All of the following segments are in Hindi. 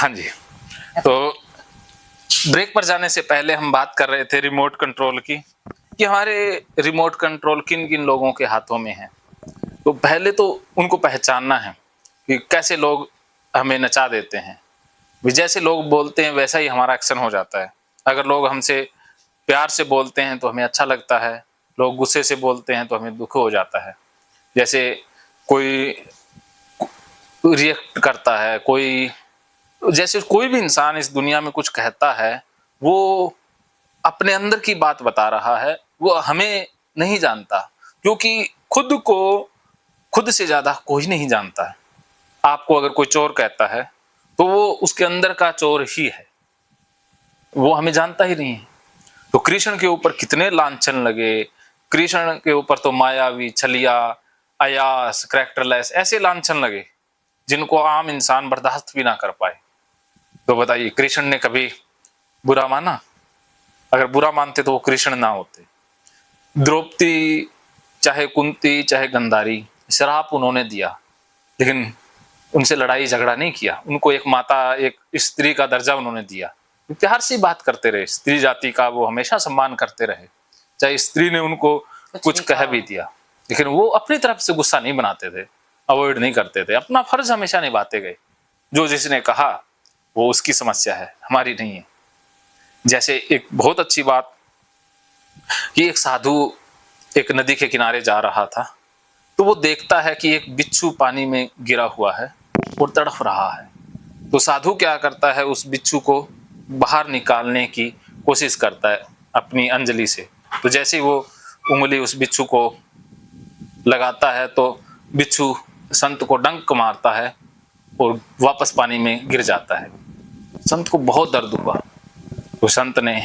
हाँ जी। तो ब्रेक पर जाने से पहले हम बात कर रहे थे रिमोट कंट्रोल की, कि हमारे रिमोट कंट्रोल किन किन लोगों के हाथों में है। तो पहले तो उनको पहचानना है कि कैसे लोग हमें नचा देते हैं। जैसे लोग बोलते हैं वैसा ही हमारा एक्शन हो जाता है। अगर लोग हमसे प्यार से बोलते हैं तो हमें अच्छा लगता है, लोग गुस्से से बोलते हैं तो हमें दुख हो जाता है। जैसे कोई रिएक्ट करता है, कोई जैसे कोई भी इंसान इस दुनिया में कुछ कहता है, वो अपने अंदर की बात बता रहा है, वो हमें नहीं जानता, क्योंकि खुद को खुद से ज्यादा कोई नहीं जानता है। आपको अगर कोई चोर कहता है तो वो उसके अंदर का चोर ही है, वो हमें जानता ही नहीं है। तो कृष्ण के ऊपर कितने लांछन लगे, कृष्ण के ऊपर तो मायावी, छलिया, अयास, कैरेक्टरलेस ऐसे लांछन लगे जिनको आम इंसान बर्दाश्त भी ना कर पाए। तो बताइए, कृष्ण ने कभी बुरा माना? अगर बुरा मानते तो वो कृष्ण ना होते। द्रौपदी, चाहे कुंती, चाहे गंधारी, श्राप उन्होंने दिया, लेकिन उनसे लड़ाई झगड़ा नहीं किया। उनको एक माता, एक स्त्री का दर्जा उन्होंने दिया, प्यार से बात करते रहे, स्त्री जाति का वो हमेशा सम्मान करते रहे। चाहे स्त्री ने उनको कुछ कह भी दिया, लेकिन वो अपनी तरफ से गुस्सा नहीं बनाते थे, अवॉइड नहीं करते थे, अपना फर्ज हमेशा निभाते गए। जो जिसने कहा वो उसकी समस्या है, हमारी नहीं है। जैसे एक बहुत अच्छी बात कि एक साधु एक नदी के किनारे जा रहा था, तो वो देखता है कि एक बिच्छू पानी में गिरा हुआ है और तड़फ रहा है। तो साधु क्या करता है, उस बिच्छू को बाहर निकालने की कोशिश करता है अपनी अंजलि से। तो जैसे ही वो उंगली उस बिच्छू को लगाता है तो बिच्छू संत को डंक मारता है और वापस पानी में गिर जाता है। संत को बहुत दर्द हुआ। तो संत ने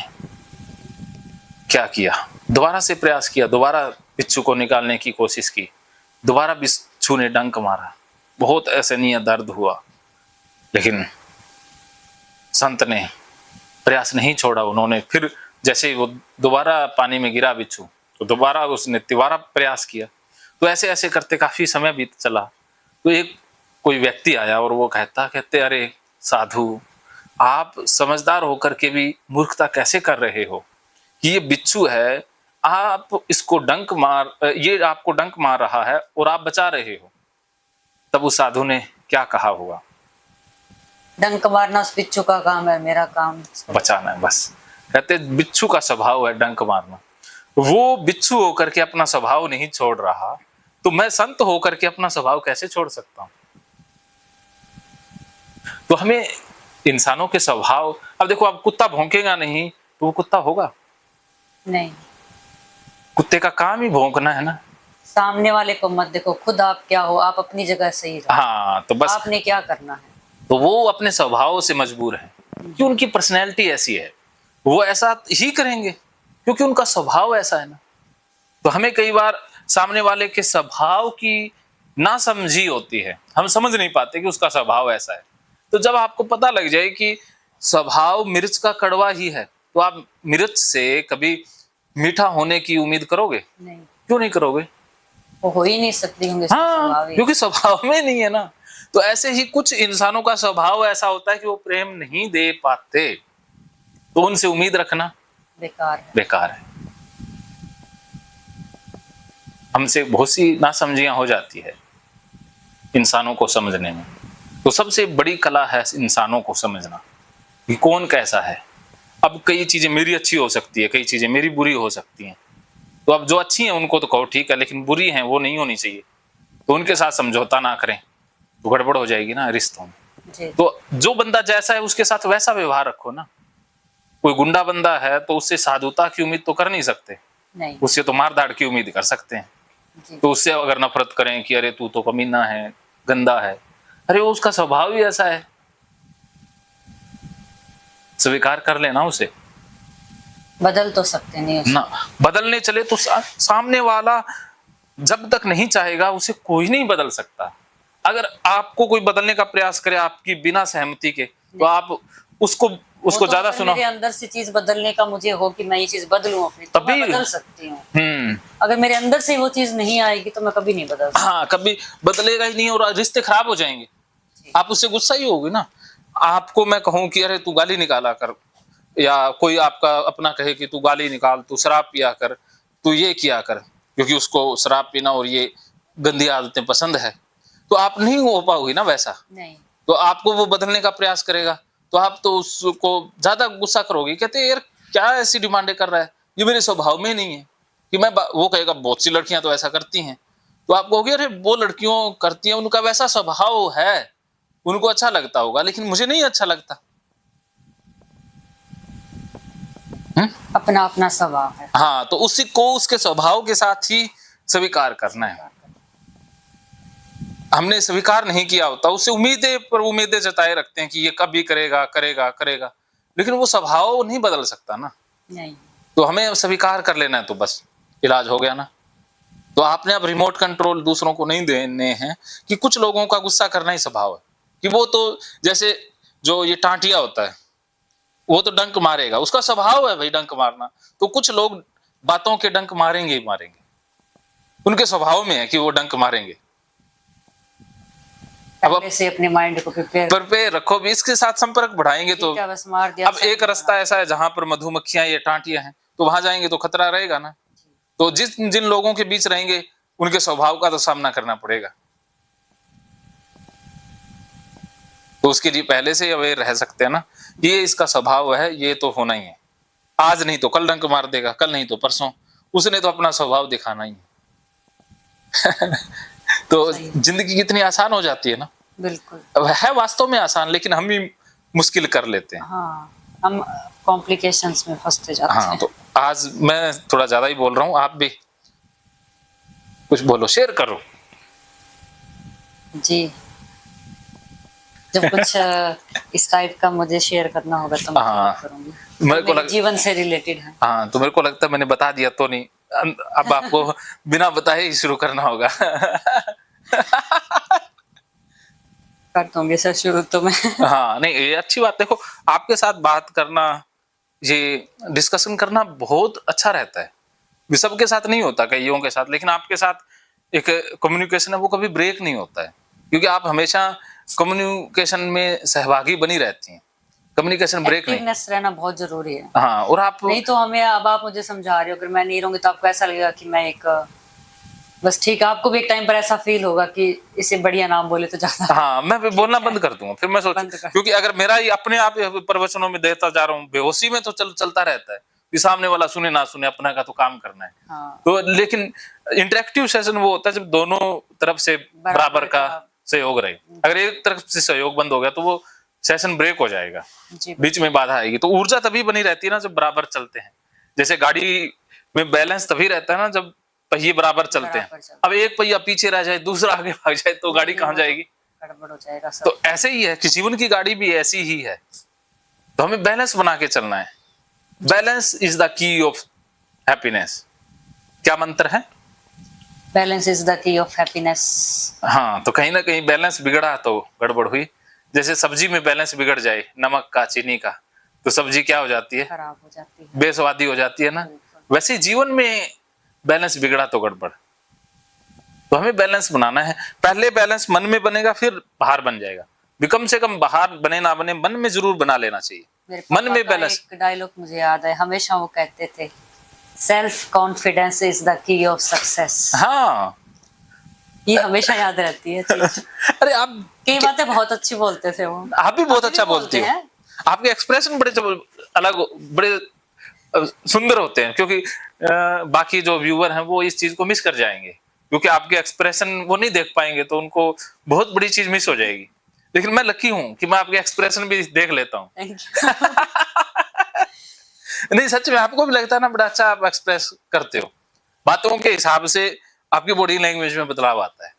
क्या किया, दोबारा से प्रयास किया, दोबारा बिच्छू को निकालने की कोशिश की, दोबारा बिच्छू ने डंक मारा, बहुत असहनीय दर्द हुआ, लेकिन संत ने प्रयास नहीं छोड़ा। उन्होंने फिर जैसे वो दोबारा पानी में गिरा बिच्छू, तो दोबारा उसने तिबारा प्रयास किया। तो ऐसे ऐसे करते काफी समय बीत चला। तो एक कोई व्यक्ति आया और वो कहते अरे साधु, आप समझदार होकर के भी मूर्खता कैसे कर रहे हो, कि ये बिच्छू है, आप इसको डंक मार, ये आपको डंक मार रहा है और आप बचा रहे हो। तब उस साधु ने क्या कहा होगा? डंक मारना उस बिच्छू का काम है, मेरा काम बचाना है बस। कहते बिच्छू का स्वभाव है डंक मारना। वो बिच्छू होकर के अपना स्वभाव नहीं छोड़ रहा, तो मैं संत होकर के अपना स्वभाव कैसे छोड़ सकता हूं? तो हमें इंसानों के स्वभाव, अब देखो, अब कुत्ता भौंकेगा नहीं तो वो कुत्ता होगा नहीं, कुत्ते का काम ही भौंकना है ना। सामने वाले को मत देखो, खुद आप क्या हो, आप अपनी जगह सही रहो। हाँ, तो बस आपने क्या करना है। तो वो अपने स्वभाव से मजबूर है कि उनकी पर्सनैलिटी ऐसी है, वो ऐसा ही करेंगे क्योंकि उनका स्वभाव ऐसा है ना। तो हमें कई बार सामने वाले के स्वभाव की नासमझी होती है, हम समझ नहीं पाते कि उसका स्वभाव ऐसा है। तो जब आपको पता लग जाए कि स्वभाव मिर्च का कड़वा ही है, तो आप मिर्च से कभी मीठा होने की उम्मीद करोगे? नहीं, क्यों नहीं करोगे? वो हो ही नहीं सकती होंगे। हाँ, क्योंकि स्वभाव में नहीं है ना। तो ऐसे ही कुछ इंसानों का स्वभाव ऐसा होता है कि वो प्रेम नहीं दे पाते, तो उनसे उम्मीद रखना बेकार है। हमसे बहुत सी नासमझियां हो जाती है इंसानों को समझने में। तो सबसे बड़ी कला है इंसानों को समझना कि कौन कैसा है। अब कई चीजें मेरी अच्छी हो सकती है, कई चीजें मेरी बुरी हो सकती हैं। तो अब जो अच्छी हैं उनको तो कहो ठीक है, लेकिन बुरी हैं वो नहीं होनी चाहिए। तो उनके साथ समझौता ना करें, तो गड़बड़ हो जाएगी ना रिश्तों में। तो जो बंदा जैसा है उसके साथ वैसा व्यवहार रखो ना। कोई गुंडा बंदा है तो उससे साधुता की उम्मीद तो कर नहीं सकते, नहीं। उससे तो मार धाड़ की उम्मीद कर सकते हैं। तो उससे अगर नफरत करें कि अरे तू तो कमीना है, गंदा है, अरे वो उसका स्वभाव ही ऐसा है, स्वीकार कर लेना उसे। बदल तो सकते नहीं उसे। ना बदलने चले तो सामने वाला जब तक नहीं चाहेगा उसे कोई नहीं बदल सकता। अगर आपको कोई बदलने का प्रयास करे आपकी बिना सहमति के, तो आप उसको ज्यादा सुनो। मेरे अंदर से चीज बदलने का मुझे हो कि मैं ये चीज बदलूं अपनी, तो मैं बदल सकती हूँ। अगर मेरे अंदर से वो चीज नहीं आएगी तो मैं कभी नहीं बदल सकती। हाँ, कभी बदलेगा ही नहीं और रिश्ते खराब हो जाएंगे। आप उससे गुस्सा ही होगे ना। आपको मैं कहूँ कि अरे तू गाली निकाला कर, या कोई आपका अपना कहे कि तू गाली निकाल, तू शराब पिया कर, तू ये किया कर, क्योंकि उसको शराब पीना और ये गंदी आदतें पसंद है, तो आप नहीं हो पाओगी ना वैसा। नहीं। तो आपको वो बदलने का प्रयास करेगा, तो आप तो उसको ज्यादा गुस्सा करोगे, कहते हैं यार क्या ऐसी डिमांडें कर रहा है, ये मेरे स्वभाव में नहीं है कि वो कहेगा बहुत सी लड़कियां तो ऐसा करती हैं, तो आप कहोगे अरे वो लड़कियों करती हैं, उनका वैसा स्वभाव है, उनको अच्छा लगता होगा, लेकिन मुझे नहीं अच्छा लगता। अपना अपना स्वभाव है। हाँ, तो उसी को उसके स्वभाव के साथ ही स्वीकार करना है। हमने स्वीकार नहीं किया होता, उससे उम्मीदें पर उम्मीदें जताए रखते हैं कि ये कभी करेगा करेगा करेगा, लेकिन वो स्वभाव नहीं बदल सकता ना। नहीं। तो हमें स्वीकार कर लेना है, तो बस इलाज हो गया ना। तो आपने अब रिमोट कंट्रोल दूसरों को नहीं देने हैं कि कुछ लोगों का गुस्सा करना ही स्वभाव है, कि वो तो जैसे जो ये टांटिया होता है, वो तो डंक मारेगा, उसका स्वभाव है भाई डंक मारना, तो कुछ लोग बातों के डंक मारेंगे ही मारेंगे, उनके स्वभाव में है कि वो डंक मारेंगे। पहले से अपने माइंड को प्रिपेयर रखो भी, इसके साथ संपर्क बढ़ाएंगे तो बस मार दिया। अब एक रास्ता ऐसा है जहां पर मधुमक्खियां ये टांटियां हैं, तो वहां जाएंगे तो खतरा रहेगा ना। तो जिन लोगों के बीच रहेंगे उनके स्वभाव का तो सामना करना पड़ेगा, तो उसके लिए पहले से अवेयर रह सकते हैं ना, ये इसका स्वभाव है, ये तो होना ही है, आज नहीं तो कल डंक मार देगा, कल नहीं तो परसों, उसने तो अपना स्वभाव दिखाना ही है। तो जिंदगी कितनी आसान हो जाती है ना। बिल्कुल है वास्तव में आसान, लेकिन हम ही मुश्किल कर लेते हैं। हाँ, हम कॉम्प्लिकेशंस में फंसते जाते हैं। हाँ, तो आज मैं थोड़ा ज्यादा ही बोल रहा हूँ, आप भी कुछ बोलो, शेयर करो। जी, जब कुछ इस टाइप का मुझे शेयर करना होगा तो मैं करूंगी, मेरे को जीवन से रिलेटेड है। हाँ, तो मेरे को लगता है मैंने बता दिया तो नहीं, अब आपको बिना बताए ही शुरू करना होगा। कर दूंगी सर शुरू तो मैं। हाँ, नहीं ये अच्छी बात, देखो आपके साथ बात करना, ये डिस्कशन करना बहुत अच्छा रहता है, सबके साथ नहीं होता, कईयों के साथ, लेकिन आपके साथ एक कम्युनिकेशन है वो कभी ब्रेक नहीं होता है, क्योंकि आप हमेशा कम्युनिकेशन में सहभागी बनी रहती हैं, कम्युनिकेशन ब्रेक नहीं। रहना बहुत जरूरी है। हाँ, और आप नहीं तो हमें, अब आप मुझे समझा रहे हो, अगर मैं नहीं रहूंगी तो आपको ऐसा लगेगा कि मैं एक बस ठीक है, आपको भी एक टाइम पर ऐसा फील होगा कि इसे बढ़िया नाम बोले तो ज्यादा। हाँ, मैं बोलना बंद कर दूंगा, फिर मैं क्योंकि अगर मेरा ही अपने आप प्रवचनों में देता जा रहा हूँ, बेहोशी में तो चलता रहता है कि सामने वाला सुने ना सुने, अपना का तो काम करना है। हाँ। तो लेकिन इंटरेक्टिव सेशन वो होता है जब दोनों तरफ से बराबर का सहयोग रहे, अगर एक तरफ से सहयोग बंद हो गया तो वो सेशन ब्रेक हो जाएगा, बीच में बाधा आएगी। तो ऊर्जा तभी बनी रहती है ना जब बराबर चलते हैं, जैसे गाड़ी में बैलेंस तभी रहता है ना जब पहिए बराबर चलते हैं। अब एक पहिया पीछे रह जाए, दूसरा आगे भाग जाए, तो गाड़ी कहाँ जाएगी, गड़बड़ हो जाएगा सब। तो ऐसे ही है कि जीवन की गाड़ी भी ऐसी ही है, तो हमें बैलेंस बना के चलना है। Balance is the key of happiness, क्या मंत्र है? Balance is the key of happiness. हाँ, तो कहीं ना कहीं बैलेंस बिगड़ा तो गड़बड़ हुई। जैसे सब्जी में बैलेंस बिगड़ जाए, नमक का, चीनी का, तो सब्जी क्या हो जाती है, खराब हो जाती है, बेस्वादी हो जाती है ना। वैसे जीवन में बैलेंस बिगड़ा तो गड़बड़, तो हमें बैलेंस बनाना है। पहले बैलेंस मन में बनेगा, फिर बाहर बन जाएगा, कम से कम बाहर बने ना बने, मन में जरूर बना लेना चाहिए। मन में बैलेंस। एक डायलॉग मुझे याद है, हमेशा वो कहते थे, self confidence is the key of success. हाँ, ये हमेशा याद रहती है चीज। अरे आप कई बातें बहुत अच्छी बोलते थे वो, आप भी बहुत अच्छा बोलती हो, आपके एक्सप्रेशन बड़े अलग, बड़े सुंदर होते हैं, क्योंकि बाकी जो व्यूअर हैं वो इस चीज को मिस कर जाएंगे, क्योंकि आपके एक्सप्रेशन वो नहीं देख पाएंगे, तो उनको बहुत बड़ी चीज मिस हो जाएगी। लेकिन मैं लकी हूं कि मैं आपके एक्सप्रेशन भी देख लेता हूं। नहीं, सच में आपको भी लगता है ना, बड़ा अच्छा आप एक्सप्रेस करते हो, बातों के हिसाब से आपकी बॉडी लैंग्वेज में बदलाव आता है।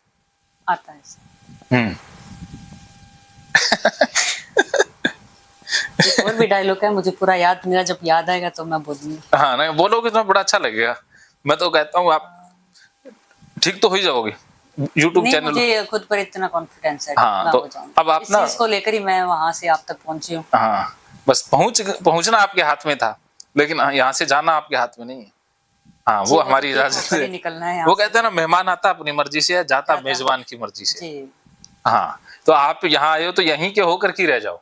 एक और भी डायलॉग है, मुझे पूरा याद, मेरा जब याद आएगा तो मैं बोलूंगी। हाँ, नहीं बोलोगे तो बड़ा अच्छा लगेगा। मैं तो कहता हूँ आप ठीक तो हो ही जाओगे, YouTube चैनल। मुझे खुद पर इतना कॉन्फिडेंस है। हाँ, तो अब आप ना, इसको लेकर ही मैं वहां से आप तक पहुंची हूँ। हाँ, बस पहुंचना आपके हाथ में था, लेकिन यहाँ से जाना आपके हाथ में नहीं है। हाँ, वो हमारी इजाजत से निकलना है। वो कहते हैं ना, मेहमान आता अपनी मर्जी से, जाता मेजबान की मर्जी से। जी। हाँ, तो आप यहाँ आए हो तो यहीं के होकर के रह जाओ,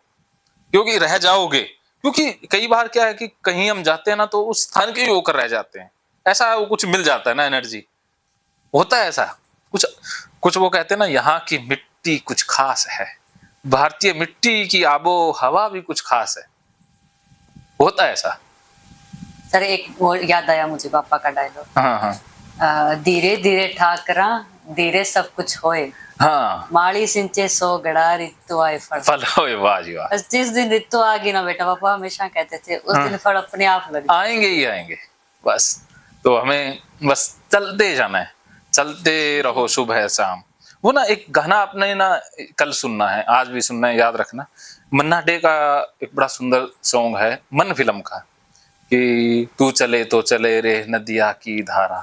क्योंकि रह जाओगे। क्योंकि कई बार क्या है कि कहीं हम जाते हैं ना तो उस स्थान के ही होकर रह जाते हैं, ऐसा वो कुछ मिल जाता है ना, एनर्जी होता है ऐसा कुछ। कुछ वो कहते हैं ना, यहाँ की मिट्टी कुछ खास है, भारतीय मिट्टी की आबो हवा भी कुछ खास है, होता है ऐसा। सर एक वो याद आया मुझे पापा का डायलॉग, हाँ हाँ धीरे धीरे ठाकरा धीरे सब कुछ होए, हाँ, माड़ी सिंचे सो गड़ा ऋतु आए फल। फल होए, वाह जी वाह। बस जिस दिन ऋतु आ गई ना बेटा, पापा हमेशा कहते थे उस हाँ। दिन फल अपने आप लग जाए। आएंगे ही आएंगे, बस। तो हमें बस चलते जाना है, चलते रहो सुबह शाम। वो ना एक गाना आपने ना कल सुनना है, आज भी सुनना है, याद रखना। मन्ना डे का एक बड़ा सुंदर सॉन्ग है, मन फिल्म का, कि तू चले तो चले रे नदिया की धारा,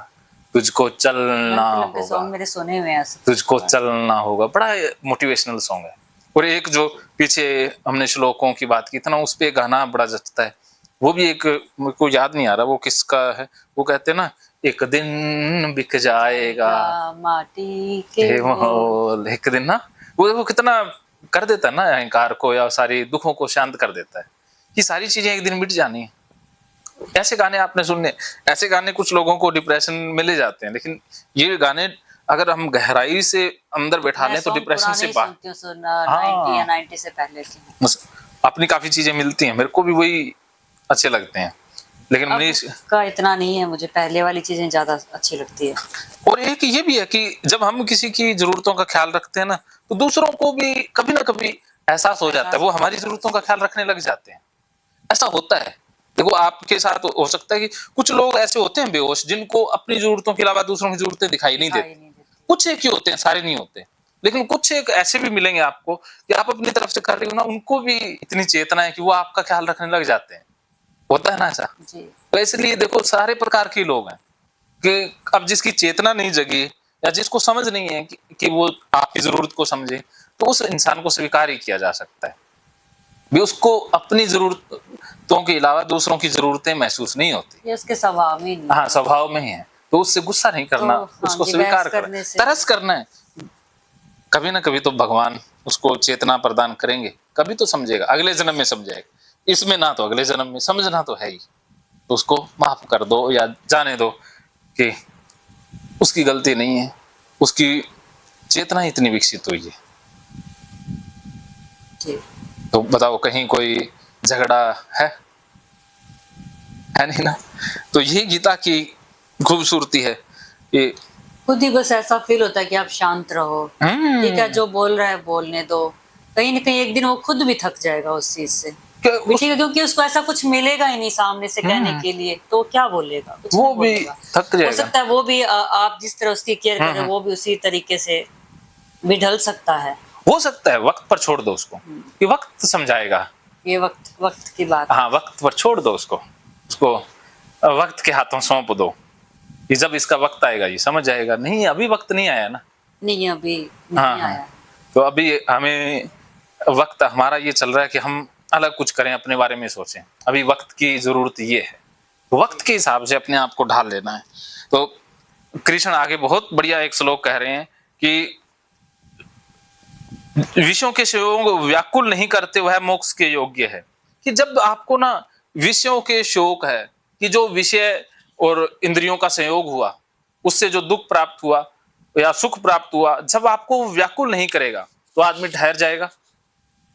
तुझको चलना फिल्म के होगा, सॉन्ग मेरे सुने हुए हैं। तुझको चलना होगा। बड़ा मोटिवेशनल सॉन्ग है। और एक जो पीछे हमने श्लोकों की बात की थी ना, उस पे गाना बड़ा जचता है। वो भी एक, मेरे को याद नहीं आ रहा वो किसका है। वो कहते हैं ना, एक दिन बिक जाएगा माटी के हे वो। माहौल, एक दिन ना, वो कितना कर देता है ना अहंकार को या सारी दुखों को शांत कर देता है, कि सारी चीजें एक दिन मिट जानी है। ऐसे गाने आपने सुनने, ऐसे गाने कुछ लोगों को डिप्रेशन में ले जाते हैं, लेकिन ये गाने अगर हम गहराई से अंदर बैठा मैं लें तो सॉन्ग डिप्रेशन से पुराने ही बाहर। सुनती हूँ, सुनना 90 या हाँ, 90 से पहले के। बस अपनी काफी चीजें मिलती हैं, मेरे को भी वही अच्छे लगते हैं, लेकिन अब मनीष। का इतना नहीं है, मुझे पहले वाली चीजें ज्यादा अच्छी लगती है। और एक ये भी है कि जब हम किसी की जरूरतों का ख्याल रखते हैं ना, तो दूसरों को भी कभी ना कभी एहसास हो जाता है, वो हमारी जरूरतों का ख्याल रखने लग जाते हैं। ऐसा होता है। देखो आपके साथ हो सकता है कि कुछ लोग ऐसे होते हैं बेहोश, जिनको अपनी जरूरतों के अलावा दूसरों की जरूरतें दिखाई नहीं दिखाई देती। नहीं देती। कुछ एक ही होते हैं, सारे नहीं होते। लेकिन कुछ एक ऐसे भी मिलेंगे आपको कि आप अपनी तरफ से कर रहे हो ना, उनको भी इतनी चेतना है कि वो आपका ख्याल रखने लग जाते हैं। होता है ना ऐसा। जी। तो इसलिए देखो सारे प्रकार के लोग हैं, कि अब जिसकी चेतना नहीं जगी या जिसको समझ नहीं है कि वो आपकी जरूरत को समझे, तो उस इंसान को स्वीकार ही किया जा सकता है भी। उसको अपनी जरूरतों के अलावा दूसरों की जरूरतें महसूस नहीं होती। ये उसके स्वभाव में ही नहीं हाँ, है। स्वभाव में ही है। तो उससे गुस्सा नहीं करना, तो हाँ उसको जी, स्वीकार बहस करना, करने से तरस करना है। कभी ना कभी तो भगवान उसको चेतना प्रदान करेंगे, कभी तो समझेगा, अगले जन्म में समझेगा। इसमें ना तो अगले जन्म में समझना तो है ही, तो उसको माफ कर दो या जाने दो कि उसकी गलती नहीं है, उसकी चेतना इतनी विकसित हुई है। जी। तो बताओ कहीं कोई झगड़ा है नहीं ना। तो ये गीता की खूबसूरती है कि खुद ही बस ऐसा फील होता है कि आप शांत रहो, ठीक है, जो बोल रहा है बोलने दो। कहीं ना कहीं एक दिन वो खुद भी थक जाएगा उस चीज से। ठीक है, क्योंकि उसको ऐसा कुछ मिलेगा ही नहीं सामने से कहने के लिए, तो क्या बोलेगा, कुछ वो नहीं भी बोलेगा। थक हो जाएगा। सकता है वो भी आप जिस तरह उसकी केयर कर रहे हो वो भी उसी तरीके से भी ढल सकता है। हो सकता है, वक्त पर छोड़ दो उसको, कि वक्त समझाएगा। ये वक्त वक्त की बात। हाँ, वक्त पर छोड़ दो उसको, उसको वक्त के हाथों सौंप दो कि जब इसका वक्त आएगा ये समझ जाएगा। नहीं, अभी वक्त नहीं आया ना। नहीं अभी हाँ नहीं हाँ, आया। तो अभी हमें वक्त हमारा ये चल रहा है कि हम अलग कुछ करें, अपने बारे में सोचें। अभी वक्त की जरूरत ये है, तो वक्त के हिसाब से अपने आप को ढाल लेना है। तो कृष्ण आगे बहुत बढ़िया एक श्लोक कह रहे हैं कि विषयों के शोक व्याकुल नहीं करते वह मोक्ष के योग्य है। कि जब आपको ना विषयों के शोक है, कि जो विषय और इंद्रियों का संयोग हुआ, उससे जो दुख प्राप्त हुआ या सुख प्राप्त हुआ, जब आपको वो व्याकुल नहीं करेगा तो आदमी ठहर जाएगा।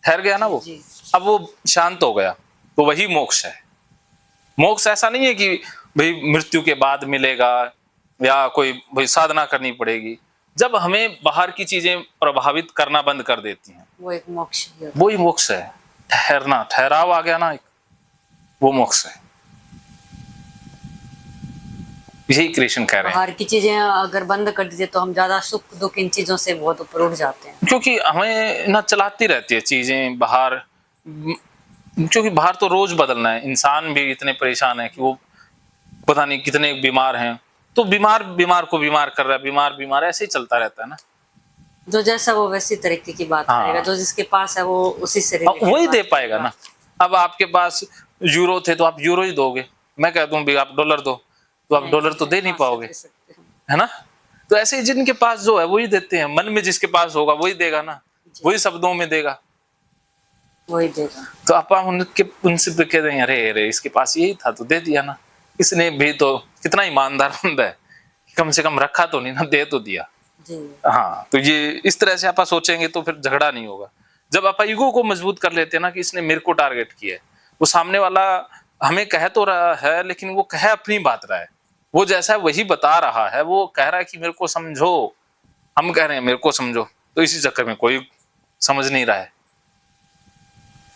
ठहर गया ना वो, जी। अब वो शांत हो गया, तो वही मोक्ष है। मोक्ष ऐसा नहीं है कि भाई मृत्यु के बाद मिलेगा या कोई भाई साधना करनी पड़ेगी। जब हमें बाहर की चीजें प्रभावित करना बंद कर देती हैं, वो एक मोक्ष ही होता वो ही मोक्ष है। ठहरना, ठहराव आ गया ना, वो मोक्ष है। यही कृष्ण कह है। रहे हैं। बाहर की चीजें अगर बंद कर दीजिए तो हम ज्यादा सुख दुख इन चीजों से बहुत ऊपर उठ जाते हैं। क्योंकि हमें ना चलाती रहती है चीजें बाहर, क्योंकि बाहर तो रोज बदलना है। इंसान भी इतने परेशान है कि वो पता नहीं कितने बीमार हैं, तो बीमार बीमार को बीमार कर रहा है, बीमार बीमार ऐसे ही चलता रहता है ना। जो जैसा वो वैसी तरीके की बात हाँ। करेगा, जो जिसके पास है वो उसी से अब रिलेटेड वही बात दे पाएगा करेगा। ना। अब आपके पास यूरो थे तो आप यूरो ही दोगे, मैं कह दूं भी आप डॉलर दो, तो आप डॉलर तो दे नहीं कहाँ से पाओगे, दे सकते हैं। है ना। तो ऐसे ही जिनके पास जो है वही देते हैं, मन में जिसके पास होगा वही देगा ना, जी। वही शब्दों में देगा। वही देगा। तो आप उनसे भी कह देंगे अरे अरे इसके पास यही था तो दे दिया ना, इसने भी तो कितना ईमानदार बंदा है, कम से कम रखा तो नहीं ना, दे तो दिया। जी। हाँ, तो ये इस तरह से आप सोचेंगे तो फिर झगड़ा नहीं होगा। जब आप ईगो को मजबूत कर लेते हैं ना कि इसने मेरे को टारगेट किया है, वो सामने वाला हमें कह तो रहा है लेकिन वो कह अपनी बात रहा है, वो जैसा वही बता रहा है, वो कह रहा है कि मेरे को समझो, हम कह रहे हैं मेरे को समझो, तो इसी चक्कर में कोई समझ नहीं रहा है,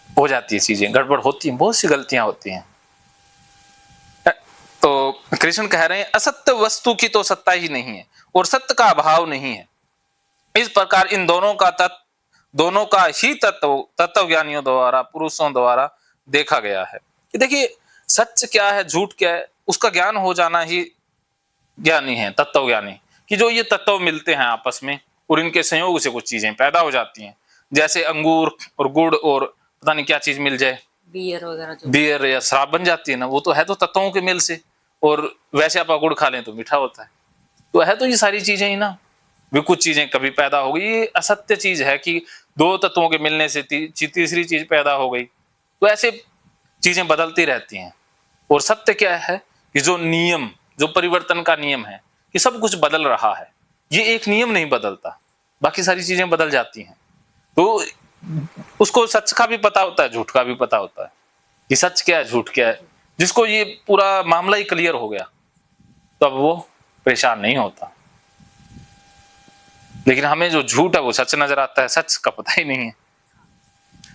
हो जाती है चीजें, गड़बड़ होती है, बहुत सी गलतियां होती हैं। तो कृष्ण कह रहे हैं असत्य वस्तु की तो सत्ता ही नहीं है और सत्य का अभाव नहीं है। इस प्रकार इन दोनों का ही तत्व ज्ञानियों द्वारा, पुरुषों द्वारा देखा गया है। देखिए सच क्या है, झूठ क्या है, उसका ज्ञान हो जाना ही ज्ञानी है, तत्व ज्ञानी, कि जो ये तत्व मिलते हैं आपस में और इनके संयोग से कुछ चीजें पैदा हो जाती हैं। जैसे अंगूर और गुड़ और पता नहीं क्या चीज मिल जाए, बियर वगैरह, बियर या शराब बन जाती है ना, वो तो है तो तत्वों के मेल से। और वैसे आप गुड़ खा लें तो मीठा होता है, तो है तो ये सारी चीजें ही ना, भी कुछ चीजें कभी पैदा हो गई। ये असत्य चीज है कि दो तत्वों के मिलने से तीसरी चीज पैदा हो गई, तो ऐसे चीजें बदलती रहती हैं। और सत्य क्या है कि जो नियम, जो परिवर्तन का नियम है कि सब कुछ बदल रहा है, ये एक नियम नहीं बदलता, बाकी सारी चीजें बदल जाती हैं। तो उसको सच का भी पता होता है, झूठ का भी पता होता है कि सच क्या है झूठ क्या है। जिसको ये पूरा मामला ही क्लियर हो गया तो अब वो परेशान नहीं होता। लेकिन हमें जो झूठ है वो सच नजर आता है, सच का पता ही नहीं है।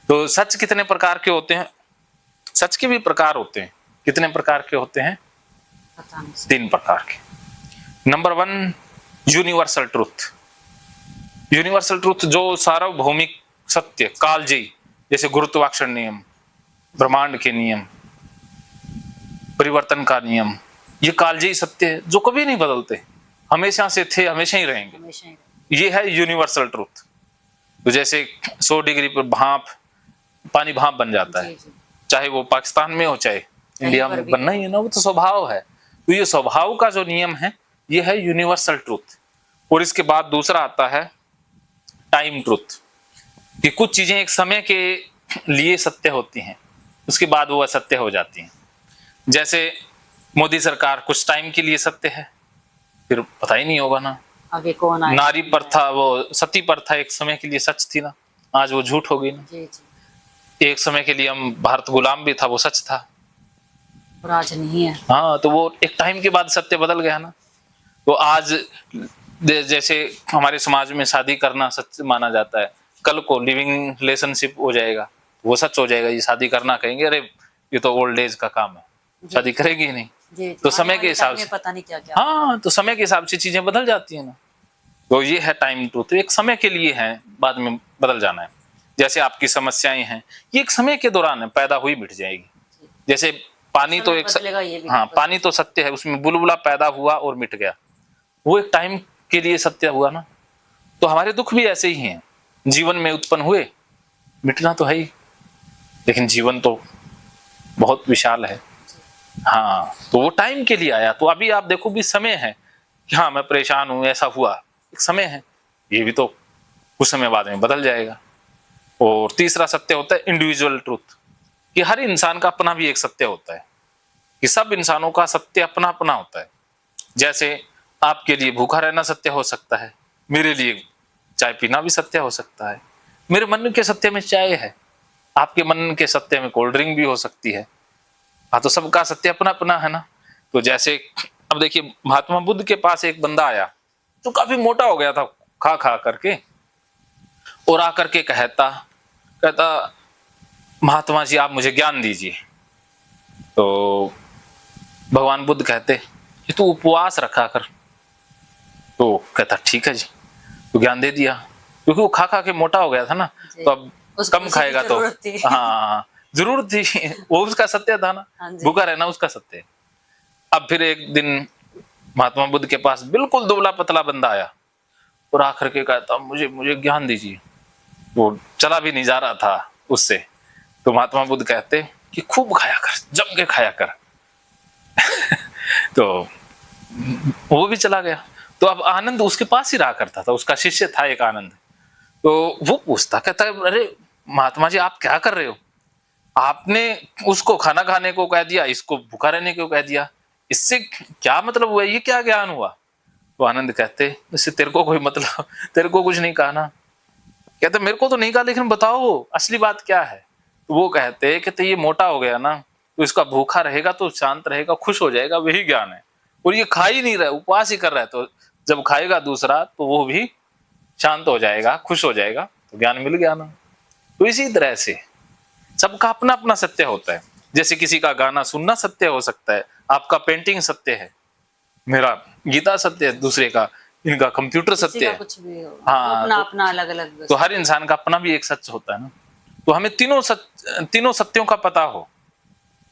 तो सच कितने प्रकार के होते हैं? सच के भी प्रकार होते हैं। कितने प्रकार के होते हैं? 3 प्रकार के। Number 1 universal truth. Universal truth जो सार्वभौमिक सत्य, कालजयी, जैसे गुरुत्वाकर्षण नियम, ब्रह्मांड के नियम, परिवर्तन का नियम, ये कालजयी सत्य है जो कभी नहीं बदलते, हमेशा से थे, हमेशा ही रहेंगे। ये है यूनिवर्सल ट्रूथ। तो जैसे 100 डिग्री पर पानी भाप बन जाता है, चाहे वो पाकिस्तान में हो चाहे इंडिया में, बनना ही है ना, वो तो स्वभाव है। तो ये स्वभाव का जो नियम है ये है यूनिवर्सल ट्रूथ। और इसके बाद दूसरा आता है टाइम ट्रूथ, कि कुछ चीजें एक समय के लिए सत्य होती हैं, उसके बाद वो असत्य हो जाती हैं। जैसे मोदी सरकार कुछ टाइम के लिए सत्य है, फिर पता ही नहीं होगा ना। आगे कौन आएगा? नारी प्रथा, वो सती प्रथा एक समय के लिए सच थी ना, आज वो झूठ हो गई ना। जी जी। एक समय के लिए हम भारत गुलाम भी था, वो सच था, और आज नहीं है। हाँ, तो वो एक टाइम के बाद सत्य बदल गया ना। तो आज जैसे हमारे समाज में शादी करना सच माना जाता है, कल को लिविंग रिलेशनशिप हो जाएगा, वो सच हो जाएगा। ये शादी करना कहेंगे अरे ये तो ओल्ड एज का काम है, शादी करेगी नहीं। जी, तो समय के हिसाब से पता नहीं क्या क्या, हाँ, तो समय के हिसाब से चीजें बदल जाती है ना। तो ये है टाइम ट्रूथ, एक समय के लिए है, बाद में बदल जाना है। जैसे आपकी समस्याएं हैं, ये एक समय के दौरान है, पैदा हुई मिट जाएगी। जैसे पानी तो एक हाँ, पानी तो सत्य है, उसमें बुलबुला पैदा हुआ और मिट गया, वो एक टाइम के लिए सत्य हुआ ना। तो हमारे दुख भी ऐसे ही हैं, जीवन में उत्पन्न हुए, मिटना तो है ही, लेकिन जीवन तो बहुत विशाल है। हाँ, तो वो टाइम के लिए आया। तो अभी आप देखो भी समय है कि हाँ मैं परेशान हूं, ऐसा हुआ, एक समय है, ये भी तो कुछ समय बाद में बदल जाएगा। और तीसरा सत्य होता है इंडिविजुअल ट्रूथ, कि हर इंसान का अपना भी एक सत्य होता है, कि सब इंसानों का सत्य अपना अपना होता है। जैसे आपके लिए भूखा रहना सत्य हो सकता है, मेरे लिए चाय पीना भी सत्य हो सकता है, मेरे मन के सत्य में चाय है, आपके मन के सत्य में कोल्ड ड्रिंक भी हो सकती है। हाँ, तो सबका सत्य अपना अपना है ना। तो जैसे अब देखिए महात्मा बुद्ध के पास एक बंदा आया जो काफी मोटा हो गया था खा खा करके, और आकर के कहता महात्मा जी आप मुझे ज्ञान दीजिए। तो भगवान बुद्ध कहते कि तू उपवास रखा कर। तो कहता ठीक है जी, तो ज्ञान दे दिया, क्योंकि वो खा खा के मोटा हो गया था ना, तो अब कम खाएगा तो हाँ जरूरत थी, वो उसका सत्य था ना, भूखा रहना उसका सत्य है। अब फिर एक दिन महात्मा बुद्ध के पास बिल्कुल दुबला पतला बंदा आया और आकर के कहता मुझे मुझे ज्ञान दीजिए। वो चला भी नहीं जा रहा था उससे। तो महात्मा बुद्ध कहते कि खूब खाया कर, जम के खाया कर। तो वो भी चला गया। तो अब आनंद उसके पास ही रहा करता था, उसका शिष्य था एक आनंद। तो वो पूछता, कहता है अरे महात्मा जी आप क्या कर रहे हो, आपने उसको खाना खाने को कह दिया, इसको भूखा रहने को कह दिया, इससे क्या मतलब हुआ, ये क्या ज्ञान हुआ। तो आनंद कहते इससे तेरे को कोई मतलब, तेरे को कुछ नहीं कहा ना। कहते मेरे को तो नहीं कहा, लेकिन बताओ असली बात क्या है। तो वो कहते कि तो ये मोटा हो गया ना, तो इसका भूखा रहेगा तो शांत रहेगा, खुश हो जाएगा, वही ज्ञान है। और ये खा ही नहीं रहा, उपवास ही कर रहा है, तो जब खाएगा दूसरा तो वो भी शांत हो जाएगा, खुश हो जाएगा, तो ज्ञान मिल गया ना। तो इसी तरह से सबका अपना अपना सत्य होता है। जैसे किसी का गाना सुनना सत्य हो सकता है, आपका पेंटिंग सत्य है, मेरा गीता सत्य है, दूसरे का इनका कंप्यूटर किसी सत्य का है। कुछ भी हो, हाँ, अपना अपना अलग अलग। तो हर इंसान का अपना भी एक सत्य होता है ना। तो हमें तीनों सत्यों का पता हो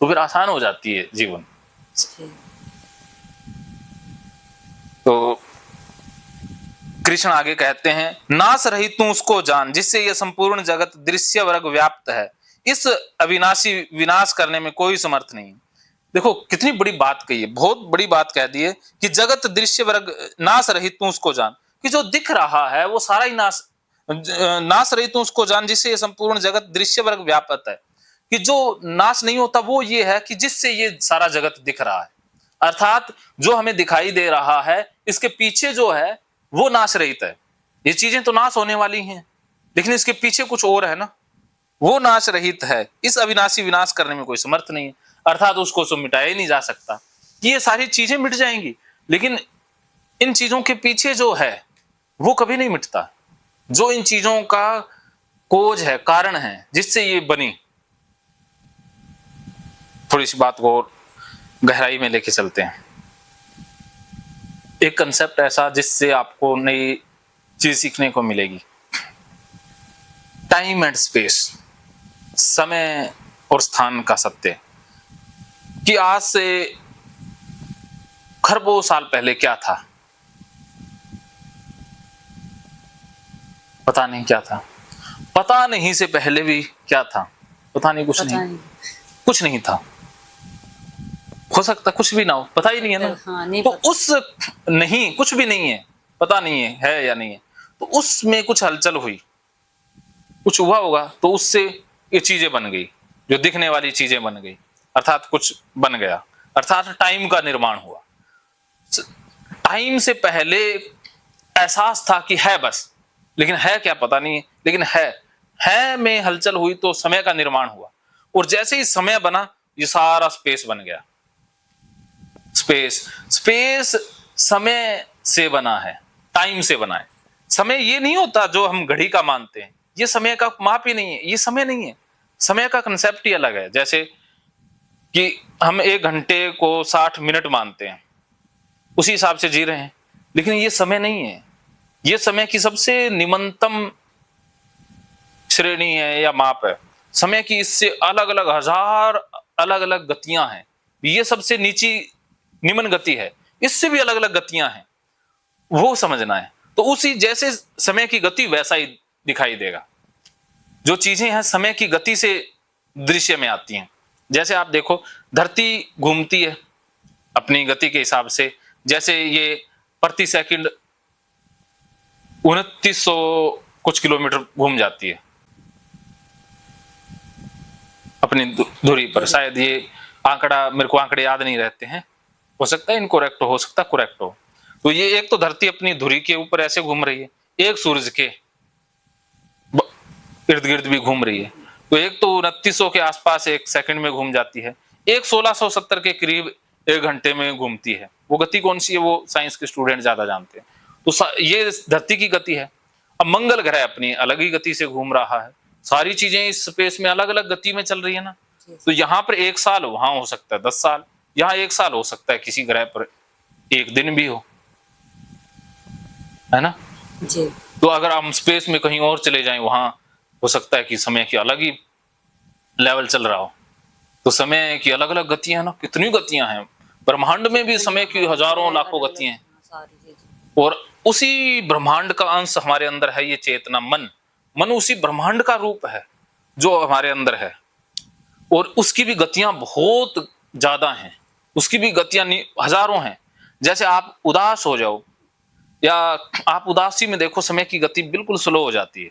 तो फिर आसान हो जाती है जीवन। तो कृष्ण आगे कहते हैं, नाश रहित तू उसको जान जिससे यह संपूर्ण जगत दृश्य वर्ग व्याप्त है, इस अविनाशी विनाश करने में कोई समर्थ नहीं। देखो कितनी बड़ी बात कही है, बहुत बड़ी बात कह दी है कि जगत दृश्य वर्ग नाश रहित तू उसको जान, कि जो दिख रहा है वो सारा ही नाश रहित तू उसको जान जिससे ये संपूर्ण जगत दृश्य वर्ग व्याप्त है। कि जो नाश नहीं होता वो ये है कि जिससे ये सारा जगत दिख रहा है, अर्थात जो हमें दिखाई दे रहा है इसके पीछे जो है वो नाश रहित है। ये चीजें तो नाश होने वाली हैं, लेकिन इसके पीछे कुछ और है ना, वो नाश रहित है, इस अविनाशी विनाश करने में कोई समर्थ नहीं है। अर्थात उसको तो मिटाया ही नहीं जा सकता, कि ये सारी चीजें मिट जाएंगी, लेकिन इन चीजों के पीछे जो है वो कभी नहीं मिटता, जो इन चीजों का खोज है, कारण है जिससे ये बनी। थोड़ी सी बात को और गहराई में लेके चलते हैं। एक कंसेप्ट ऐसा जिससे आपको नई चीज सीखने को मिलेगी, टाइम एंड स्पेस, समय और स्थान का सत्य। कि आज से खरबों साल पहले क्या था, पता नहीं क्या था, पता नहीं से पहले भी क्या था, पता नहीं, कुछ नहीं था, हो सकता कुछ भी ना हो, पता ही नहीं है ना। हाँ, नहीं तो पता। उस नहीं, कुछ भी नहीं है, पता नहीं है या नहीं है, तो उसमें कुछ हलचल हुई, कुछ हुआ होगा, तो उससे ये चीजें बन गई, जो दिखने वाली चीजें बन गई, अर्थात कुछ बन गया, अर्थात टाइम का निर्माण हुआ। टाइम से पहले एहसास था कि है बस, लेकिन है क्या पता नहीं है, लेकिन है में हलचल हुई तो समय का निर्माण हुआ। और जैसे ही समय बना ये सारा स्पेस बन गया। स्पेस समय से बना है, टाइम से बना है। समय ये नहीं होता जो हम घड़ी का मानते हैं, ये समय का माप ही नहीं है, ये समय नहीं है, समय का कंसेप्ट ही अलग है। जैसे कि हम 1 घंटे को 60 मिनट मानते हैं, उसी हिसाब से जी रहे हैं, लेकिन ये समय नहीं है, ये समय की सबसे निम्नतम श्रेणी है या माप है। समय की इससे अलग अलग हजार अलग अलग गतियां हैं, ये सबसे नीची निम्न गति है, इससे भी अलग अलग गतियां हैं, वो समझना है। तो उसी जैसे समय की गति वैसा ही दिखाई देगा, जो चीजें हैं समय की गति से दृश्य में आती हैं। जैसे आप देखो धरती घूमती है अपनी गति के हिसाब से, जैसे ये प्रति सेकंड 2900 कुछ किलोमीटर घूम जाती है अपनी धुरी पर। शायद ये आंकड़ा, मेरे को आंकड़े याद नहीं रहते हैं, हो सकता है इनकोरेक्ट हो सकता है करेक्ट हो। तो ये एक तो धरती अपनी धुरी के ऊपर ऐसे घूम रही है, एक सूरज के इर्द गिर्द भी घूम रही है। तो एक तो 2900 के आसपास 1 सेकंड में घूम जाती है, एक 1670 के करीब 1 घंटे में घूमती है। वो गति कौन सी है वो साइंस के स्टूडेंट ज्यादा जानते हैं। तो ये धरती की गति है। अब मंगल ग्रह अपनी अलग ही गति से घूम रहा है, सारी चीजें इस स्पेस में अलग अलग गति में चल रही है ना। तो यहाँ पर 1 साल, वहां हो सकता है 10 साल, यहाँ 1 साल हो सकता है किसी ग्रह पर 1 दिन भी हो, है ना जी। तो अगर हम स्पेस में कहीं और चले जाएं, वहां हो सकता है कि समय की अलग ही लेवल चल रहा हो। तो समय की अलग अलग गतियां हैं ना, कितनी गतियां हैं ब्रह्मांड में भी, समय की हजारों लाखों गतियां हैं। और उसी ब्रह्मांड का अंश हमारे अंदर है ये चेतना, मन उसी ब्रह्मांड का रूप है जो हमारे अंदर है, और उसकी भी गतियां बहुत ज्यादा हैं, उसकी भी गतियां हजारों हैं। जैसे आप उदास हो जाओ या आप उदासी में देखो, समय की गति बिल्कुल स्लो हो जाती है।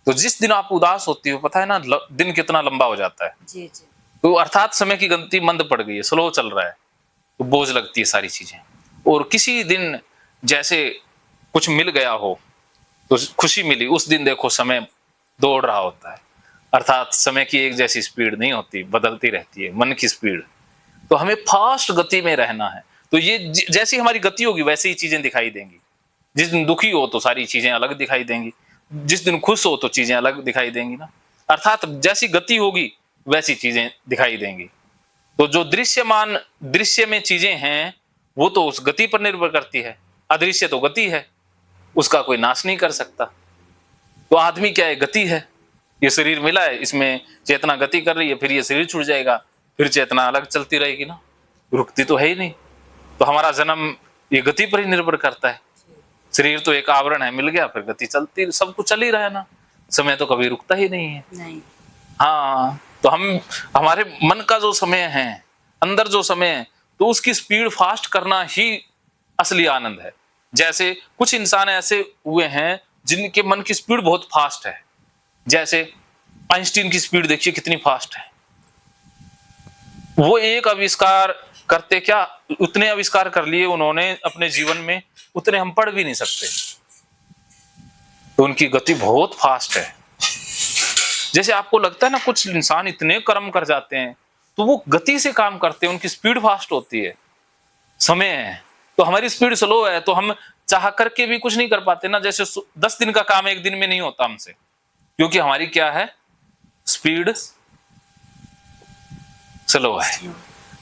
तो जिस दिन आप उदास होती हो, पता है ना दिन कितना लंबा हो जाता है। जी जी। तो अर्थात समय की गति मंद पड़ गई है, स्लो चल रहा है, तो बोझ लगती है सारी चीजें। और किसी दिन जैसे कुछ मिल गया हो तो खुशी मिली, उस दिन देखो समय दौड़ रहा होता है। अर्थात समय की एक जैसी स्पीड नहीं होती, बदलती रहती है मन की स्पीड। तो हमें फास्ट गति में रहना है। तो ये जैसी हमारी गति होगी वैसे ही चीजें दिखाई देंगी। जिस दिन दुखी हो तो सारी चीजें अलग दिखाई देंगी, जिस दिन खुश हो तो चीजें अलग दिखाई देंगी ना। अर्थात जैसी गति होगी वैसी चीजें दिखाई देंगी। तो जो दृश्यमान दृश्य में चीजें हैं वो तो उस गति पर निर्भर करती है। अदृश्य तो गति है, उसका कोई नाश नहीं कर सकता। तो आदमी क्या है, गति है। ये शरीर मिला है, इसमें चेतना गति कर रही है, फिर ये शरीर छूट जाएगा, फिर चेतना अलग चलती रहेगी ना, रुकती तो है ही नहीं। तो हमारा जन्म ये गति पर ही निर्भर करता है। शरीर तो एक आवरण है, मिल गया, फिर गति चलती, सब कुछ चल ही रहा है ना, समय तो कभी रुकता ही नहीं है। नहीं। हाँ, तो हमारे मन का जो समय है, अंदर जो समय है, तो उसकी स्पीड फास्ट करना ही असली आनंद है। जैसे कुछ इंसान ऐसे हुए हैं जिनके मन की स्पीड बहुत फास्ट है। जैसे आइंस्टीन की स्पीड देखिए कितनी फास्ट है। वो एक आविष्कार करते क्या, उतने आविष्कार कर लिए उन्होंने अपने जीवन में, उतने हम पढ़ भी नहीं सकते। तो उनकी गति बहुत फास्ट है। जैसे आपको लगता है ना कुछ इंसान इतने कर्म कर जाते हैं, तो वो गति से काम करते हैं, उनकी स्पीड फास्ट होती है। समय है तो हमारी स्पीड स्लो है, तो हम चाह करके भी कुछ नहीं कर पाते ना। जैसे 10 दिन का काम एक दिन में नहीं होता हमसे, क्योंकि हमारी क्या है, स्पीड स्लो है।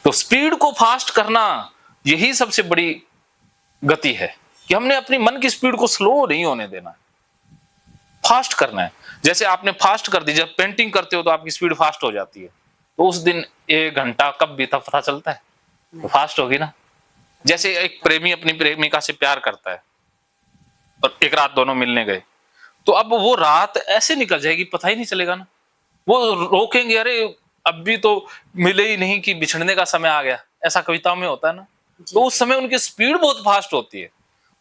तो स्पीड को फास्ट करना यही सबसे बड़ी गति है, कि हमने अपनी मन की स्पीड को स्लो नहीं होने देना, फास्ट करना है। जैसे आपने फास्ट कर दी, जब पेंटिंग करते हो तो आपकी स्पीड फास्ट हो जाती है, तो उस दिन 1 घंटा कब बीता पता चलता है, तो फास्ट होगी ना। जैसे एक प्रेमी अपनी प्रेमिका से प्यार करता है और एक रात दोनों मिलने गए, तो अब वो रात ऐसे निकल जाएगी पता ही नहीं चलेगा ना। वो रोकेंगे, अरे अब भी तो मिले ही नहीं कि बिछड़ने का समय आ गया, ऐसा कविताओं में होता है ना। तो उस समय उनकी स्पीड बहुत फास्ट होती है।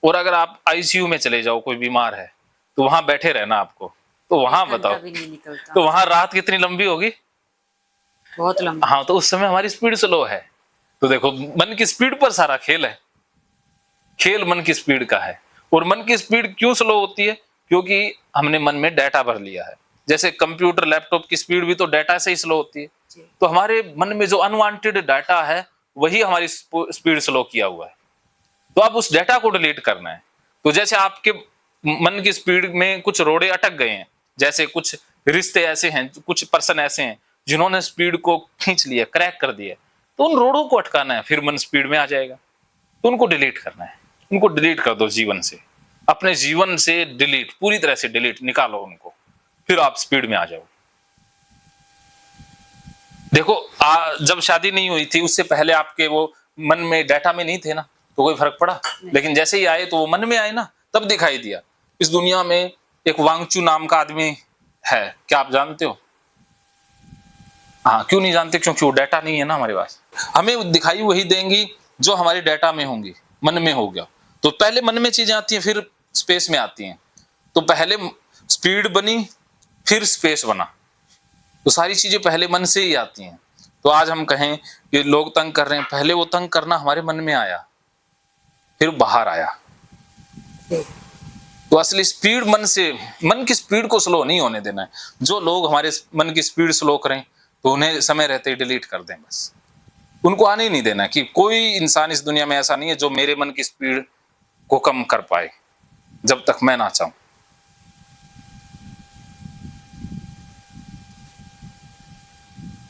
और अगर आप आईसीयू में चले जाओ, कोई बीमार है, तो वहां बैठे रहना आपको, तो वहां बताओ, तो वहां रात कितनी लंबी होगी, बहुत लंबी। हाँ, तो उस समय हमारी स्पीड स्लो है। तो देखो मन की स्पीड पर सारा खेल है, खेल मन की स्पीड का है। और मन की स्पीड क्यों स्लो होती है, क्योंकि हमने मन में डाटा भर लिया है। जैसे कंप्यूटर लैपटॉप की स्पीड भी तो डाटा से ही स्लो होती है। तो हमारे मन में जो अनवांटेड डाटा है वही हमारी स्पीड स्लो किया हुआ है। तो अब उस डाटा को डिलीट करना है। तो जैसे आपके मन की स्पीड में कुछ रोड़े अटक गए हैं, जैसे कुछ रिश्ते ऐसे हैं, कुछ पर्सन ऐसे हैं जिन्होंने स्पीड को खींच लिया, क्रैक कर दिया, तो उन रोड़ों को अटकाना है, फिर मन स्पीड में आ जाएगा। तो उनको डिलीट करना है, उनको डिलीट कर दो जीवन से, अपने जीवन से डिलीट, पूरी तरह से डिलीट, निकालो उनको, फिर आप स्पीड में आ जाओ। देखो जब शादी नहीं हुई थी उससे पहले आपके वो मन में डाटा में नहीं थे ना, तो कोई फर्क पड़ा। लेकिन जैसे ही आए तो वो मन में आए ना, तब दिखाई दिया। इस दुनिया में एक वांगचू नाम का आदमी है, क्या आप जानते हो? हाँ, क्यों नहीं जानते? क्योंकि वो डाटा नहीं है ना हमारे पास। हमें दिखाई वही देंगी जो हमारे डाटा में होंगी, मन में हो गया। तो पहले मन में चीजें आती हैं, फिर स्पेस में आती हैं। तो पहले स्पीड बनी, फिर स्पेस बना। तो सारी चीजें पहले मन से ही आती हैं। तो आज हम कहें कि लोग तंग कर रहे हैं, पहले वो तंग करना हमारे मन में आया, फिर बाहर आया। तो असली स्पीड मन से, मन की स्पीड को स्लो नहीं होने देना है। जो लोग हमारे मन की स्पीड स्लो करें तो उन्हें समय रहते ही डिलीट कर दें, बस। उनको आने ही नहीं देना कि कोई इंसान इस दुनिया में ऐसा नहीं है जो मेरे मन की स्पीड को कम कर पाए, जब तक मैं ना चाहूं।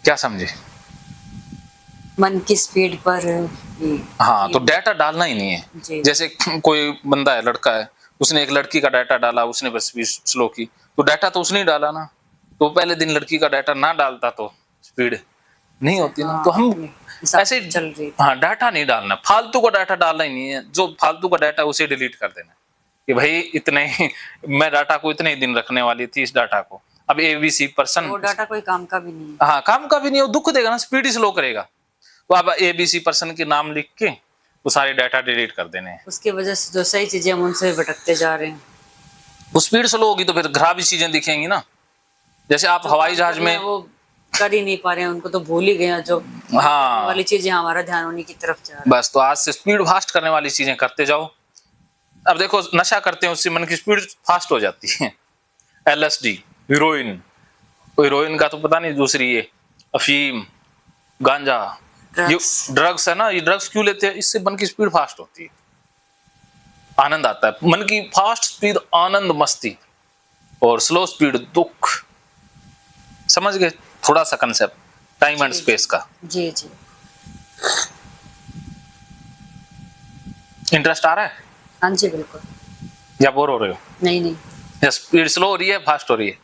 क्या समझे? मन की स्पीड पर। हाँ, तो डाटा डालना ही नहीं है। जैसे कोई बंदा है, लड़का है, उसने एक लड़की का डाटा डाला, उसने बस स्पीड स्लो की, तो डाटा तो उसने ही डाला ना। तो पहले दिन लड़की का डाटा ना डालता तो स्पीड नहीं होती ना। तो हम ऐसे चल रही। हाँ, डाटा नहीं डालना, फालतू का डाटा डालना ही नहीं है। जो फालतू का डाटा उसे डिलीट कर देना कि भाई इतने ही, मैं डाटा को इतने ही दिन रखने वाली थी, इस डाटा को। अब एबीसी पर्सन, वो डाटा कोई काम का भी नहीं है। हाँ, काम का भी नहीं है, वो दुख देगा ना, स्पीड ही स्लो करेगा। तो अब एबीसी पर्सन के नाम लिख के वो सारे डाटा डिलीट कर देने हैं। उसकी वजह से जो सही चीजें हम उनसे भटकते जा रहे हैं। वो स्पीड स्लो होगी तो फिर खराब चीजें दिखेंगी ना। जैसे आप हवाई जहाज में वो कर ही नहीं पा रहे हैं, उनको तो भूल ही गए हैं, जो हाँ वाली चीजें हमारा ध्यान उन्हीं की तरफ जा रहा है। बस, तो आज से स्पीड फास्ट करने वाली चीजें करते जाओ। अब देखो नशा करते हैं उससे मन की स्पीड फास्ट हो जाती है। LSD, हीरोइन का तो पता नहीं, दूसरी ये अफीम, गांजा, ये ड्रग्स है ना, ये ड्रग्स क्यों लेते हैं? इससे मन की स्पीड फास्ट होती है, आनंद आता है। मन की फास्ट स्पीड आनंद मस्ती, और स्लो स्पीड दुख। समझ गए थोड़ा सा कंसेप्ट टाइम एंड स्पेस का? जी जी। इंटरेस्ट आ रहा है? हाँ जी बिल्कुल। या बोर हो रहे हो? नहीं नहीं, या स्पीड स्लो हो रही है, फास्ट हो रही है?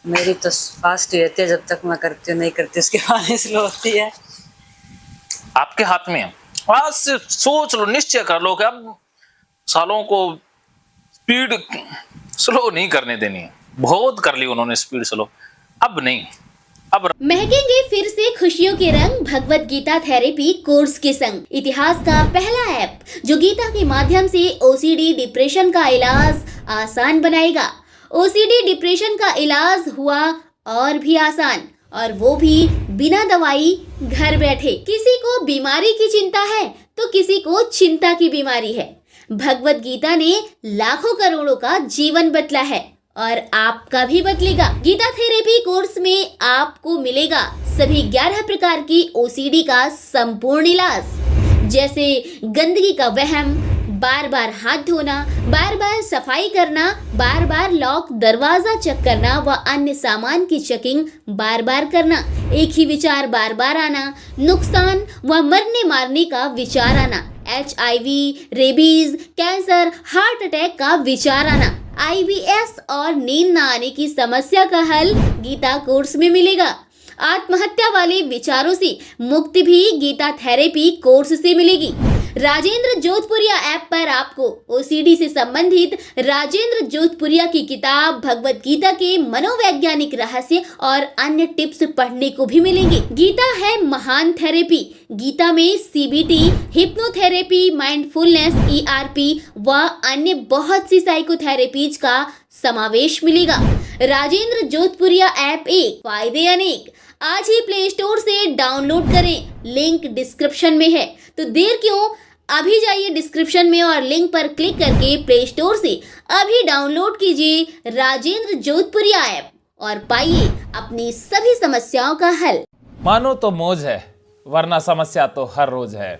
मेरी तो फास्ट ही रहती है, जब तक मैं करती हूँ, नहीं करती उसके बाद ही स्लो होती है। आपके हाथ में है। आज से सोच लो, निश्चय कर लो कि अब सालों को स्पीड स्लो नहीं करने देनी है। बहुत कर ली उन्होंने स्पीड स्लो, अब नहीं। अब महकेंगे फिर से खुशियों के रंग भगवत गीता थेरेपी कोर्स के संग। इतिहास का पहला ऐप जो गीता के माध्यम से OCD डिप्रेशन का इलाज आसान बनाएगा। OCD डिप्रेशन का इलाज हुआ और भी आसान, और वो भी बिना दवाई, घर बैठे। किसी को बीमारी की चिंता है तो किसी को चिंता की बीमारी है। भगवत गीता ने लाखों करोड़ों का जीवन बदला है और आपका भी बदलेगा। गीता थेरेपी कोर्स में आपको मिलेगा सभी 11 प्रकार की OCD का संपूर्ण इलाज, जैसे गंदगी का वहम, बार बार हाथ धोना, बार बार सफाई करना, बार बार लॉक दरवाजा चेक करना व अन्य सामान की चेकिंग बार बार करना, एक ही विचार बार बार आना, नुकसान व मरने मारने का विचार आना, HIV, rabies, cancer, heart attack का विचार आना, IBS और नींद न आने की समस्या का हल गीता कोर्स में मिलेगा। आत्महत्या वाले विचारों से मुक्ति भी गीता थेरेपी कोर्स से मिलेगी। राजेंद्र जोधपुरिया ऐप पर आपको OCD से संबंधित राजेंद्र जोधपुरिया की किताब भगवत गीता के मनोवैज्ञानिक रहस्य और अन्य टिप्स पढ़ने को भी मिलेंगे। गीता है महान थेरेपी। गीता में CBT, हिप्नोथेरेपी, माइंडफुलनेस, ERP व अन्य बहुत सी साइकोथेरेपीज का समावेश मिलेगा। राजेंद्र जोधपुरिया ऐप एक, फायदे अनेक। आज ही प्ले स्टोर से डाउनलोड करें, लिंक डिस्क्रिप्शन में है। तो देर क्यों, अभी जाइए डिस्क्रिप्शन में और लिंक पर क्लिक करके प्ले स्टोर से अभी डाउनलोड कीजिए राजेंद्र जोधपुरिया ऐप और पाइए अपनी सभी समस्याओं का हल। मानो तो मौज है, वरना समस्या तो हर रोज है।